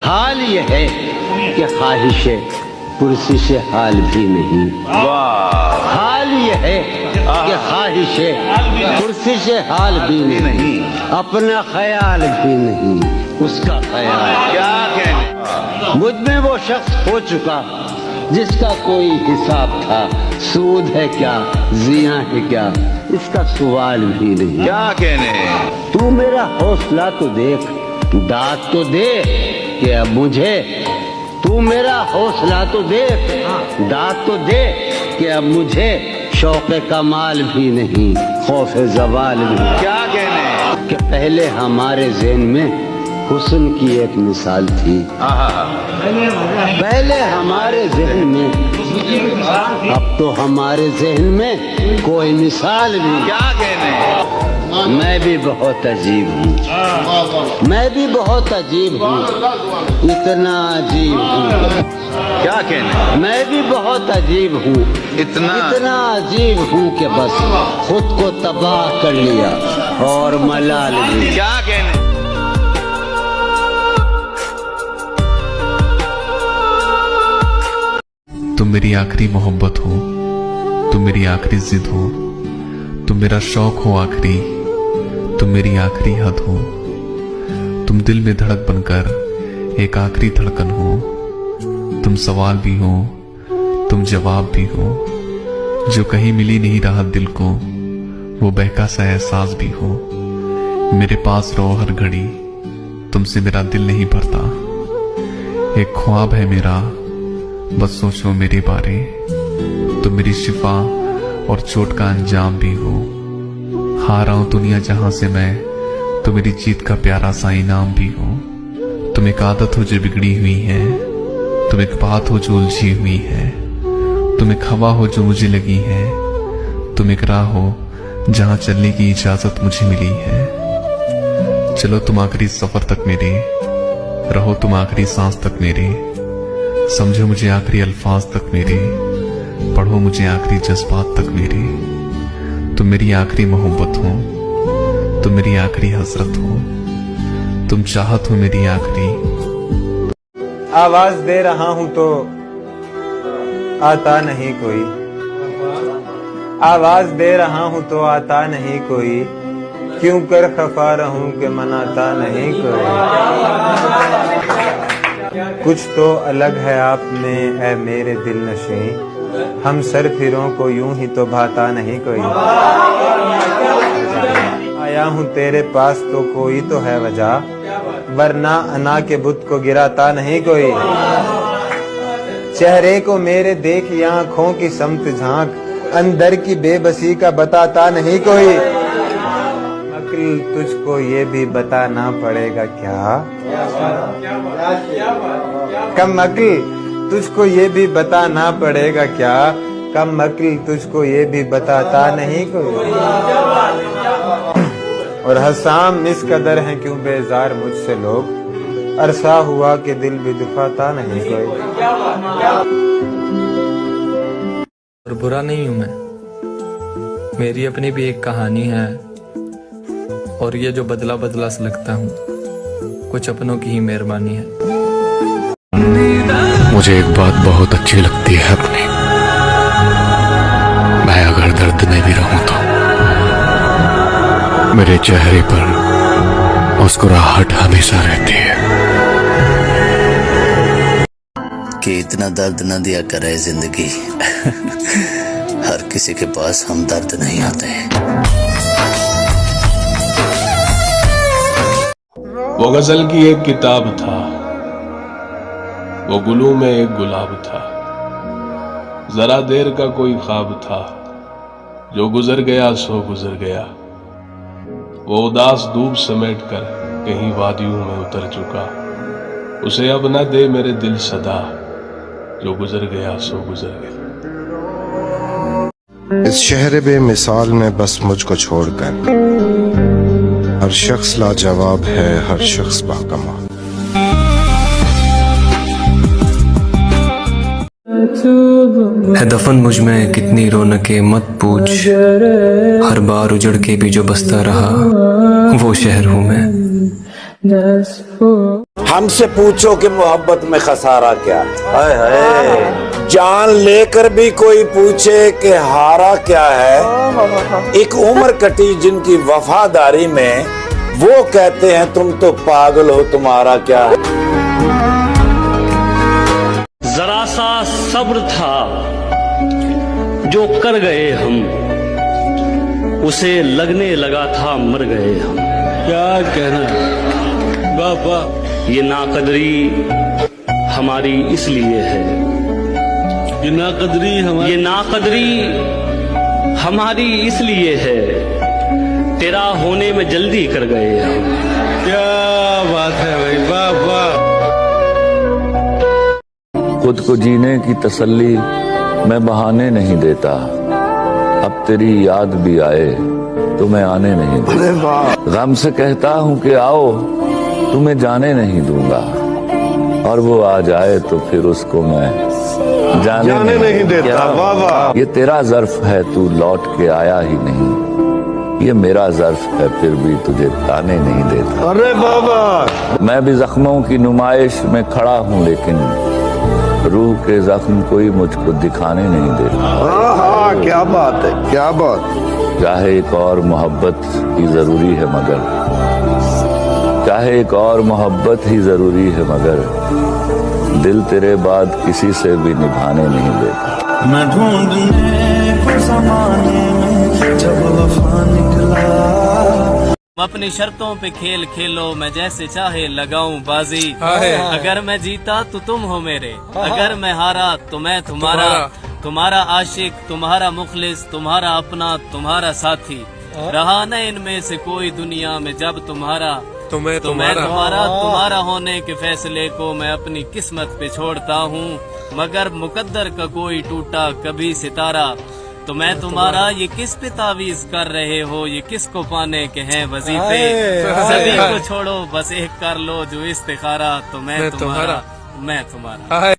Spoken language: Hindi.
हाल ये है कि ख्वाहिश कुर्सी से हाल भी नहीं। हाल ये है कि ख्वाहिश कुर्सी से हाल भी नहीं, अपना ख्याल भी नहीं उसका ख्याल। क्या कहने, मुझ में वो शख्स हो चुका जिसका कोई हिसाब था, सूद है क्या जिया है क्या इसका सवाल भी नहीं। क्या कहने, तू मेरा हौसला तो देख, दाद तो दे कि अब मुझे, तू मेरा हौसला तो देख, दाद तो दे कि अब मुझे शौक कमाल भी नहीं, खौफ जवाल भी। क्या कहने, कि पहले हमारे ज़हन में हुस्न की एक मिसाल थी, पहले हमारे ज़हन में, अब तो हमारे ज़हन में कोई मिसाल नहीं। क्या कहने, मैं भी बहुत अजीब हूँ, मैं भी बहुत अजीब हूँ, इतना अजीब हूँ। क्या कहने, मैं भी बहुत अजीब हूँ, इतना अजीब हूँ कि बस खुद को तबाह कर लिया और मलाल भी। क्या कहने, तुम मेरी आखिरी मोहब्बत हो, तुम मेरी आखिरी जिद हो, तुम मेरा शौक हो आखिरी, तुम मेरी आखिरी हद हो, तुम दिल में धड़क बनकर एक आखिरी धड़कन हो, तुम सवाल भी हो, तुम जवाब भी हो, जो कहीं मिली नहीं राहत दिल को, वो बहका सा एहसास भी हो। मेरे पास रहो हर घड़ी, तुमसे मेरा दिल नहीं भरता, एक ख्वाब है मेरा, बस सोचो मेरे बारे, तुम मेरी शिफा और चोट का अंजाम भी हो। हारा हूं दुनिया जहां से मैं, तो मेरी जीत का प्यारा सा इनाम भी हो। तुम एक आदत हो जो बिगड़ी हुई है, तुम एक बात हो जो उलझी हुई है, तुम एक हवा हो जो मुझे लगी है, तुम एक राह हो जहां चलने की इजाजत मुझे मिली है। चलो तुम आखिरी सफर तक मेरे, रहो तुम आखिरी सांस तक मेरे, समझो मुझे आखिरी अल्फाज तक मेरे, पढ़ो मुझे आखिरी जज्बात तक मेरे। तुम मेरी आखिरी मोहब्बत हो, तुम मेरी आखिरी हसरत हो, तुम चाहत हो मेरी आखिरी। आवाज दे रहा हूं तो आता नहीं कोई, आवाज दे रहा हूं तो आता नहीं कोई, क्यों कर खफा रहूं कि मनाता नहीं कोई। कुछ तो अलग है आप में ऐ मेरे दिल नशी, हम सर फिरों को यूं ही तो भाता नहीं कोई। आया हूँ तेरे पास तो कोई तो है वजह, वरना अना के बुत को गिराता नहीं कोई। चेहरे को मेरे देख आँखों की समत झांक, अंदर की बेबसी का बताता नहीं कोई। अक्ल तुझको ये भी बताना पड़ेगा क्या, कम अक्ल तुझको ये भी बताना पड़ेगा क्या, कम अक्ल तुझको ये भी बताता नहीं कोई। और हसाम इस कदर है क्यों बेजार मुझसे लोग, अरसा हुआ कि दिल भी दुखाता नहीं कोई। और बुरा नहीं हूं मैं, मेरी अपनी भी एक कहानी है, और ये जो बदला बदला सा लगता हूँ कुछ अपनों की ही मेहरबानी है। मुझे एक बात बहुत अच्छी लगती है अपनी, मैं अगर दर्द में भी रहूं तो मेरे चेहरे पर मुस्कुराहट हमेशा रहती है। कि इतना दर्द न दिया करे जिंदगी, हर किसी के पास हम दर्द नहीं आते। वो गजल की एक किताब था, वो गुलू में एक गुलाब था, जरा देर का कोई ख्वाब था, जो गुजर गया सो गुजर गया। वो उदास धूप समेट कर कहीं वादियों में उतर चुका, उसे अब न दे मेरे दिल सदा, जो गुजर गया सो गुजर गया। इस शहर बेमिसाल में बस मुझको छोड़कर हर शख्स लाजवाब है, हर शख्स बाकमाल। है दफन मुझ में कितनी रौनकें मत पूछ, हर बार उजड़ के भी जो बसता रहा वो शहर हूँ मैं। हमसे पूछो कि मोहब्बत में खसारा क्या है। जान लेकर भी कोई पूछे कि हारा क्या है। एक उम्र कटी जिनकी वफादारी में, वो कहते हैं तुम तो पागल हो, तुम्हारा क्या है। जरा सा सब्र था जो कर गए हम, उसे लगने लगा था मर गए हम। क्या कहना बाबा, ये नाकदरी हमारी इसलिए है, ये नाकदरी हमारी इसलिए है, तेरा होने में जल्दी कर गए हम। क्या बात है भाई, बाबा। खुद को जीने की तसल्ली मैं बहाने नहीं देता, अब तेरी याद भी आए तो मैं आने नहीं दूंगा। गम से कहता हूँ कि आओ, तुम्हें जाने नहीं दूंगा, और वो आ जाए तो फिर उसको मैं जाने नहीं देता। वाह, ये तेरा ज़र्फ है, तू लौट के आया ही नहीं। ये मेरा ज़र्फ है, फिर भी तुझे ताने नहीं देता। अरे बाबा, मैं भी जख्मों की नुमाइश में खड़ा हूँ, लेकिन रूह के जख्म कोई मुझको दिखाने नहीं देता। क्या बात है, क्या बात। चाहे एक और मोहब्बत ही जरूरी है, मगर चाहे एक और मोहब्बत ही जरूरी है, मगर दिल तेरे बाद किसी से भी निभाने नहीं देता। मैं ढूंढने को ज़माने में जब वफा निकला। अपनी शर्तों पे खेल खेलो, मैं जैसे चाहे लगाऊं बाजी। अगर मैं जीता तो तुम हो मेरे, अगर मैं हारा तो मैं तुम्हारा। तुम्हारा आशिक, तुम्हारा मुखलिस, तुम्हारा अपना, तुम्हारा साथी। रहा न इनमें से कोई दुनिया में जब तुम्हारा तो मैं तुम्हारा होने के फैसले को मैं अपनी किस्मत पे छोड़ता हूँ। मगर मुकद्दर का कोई टूटा कभी सितारा, तो मैं तुम्हारा। ये किस पे तावीज कर रहे हो, ये किसको पाने के हैं वजीफे। सभी को छोड़ो, बस एक कर लो जो इस्तिखारा, तो मैं तुम्हारा।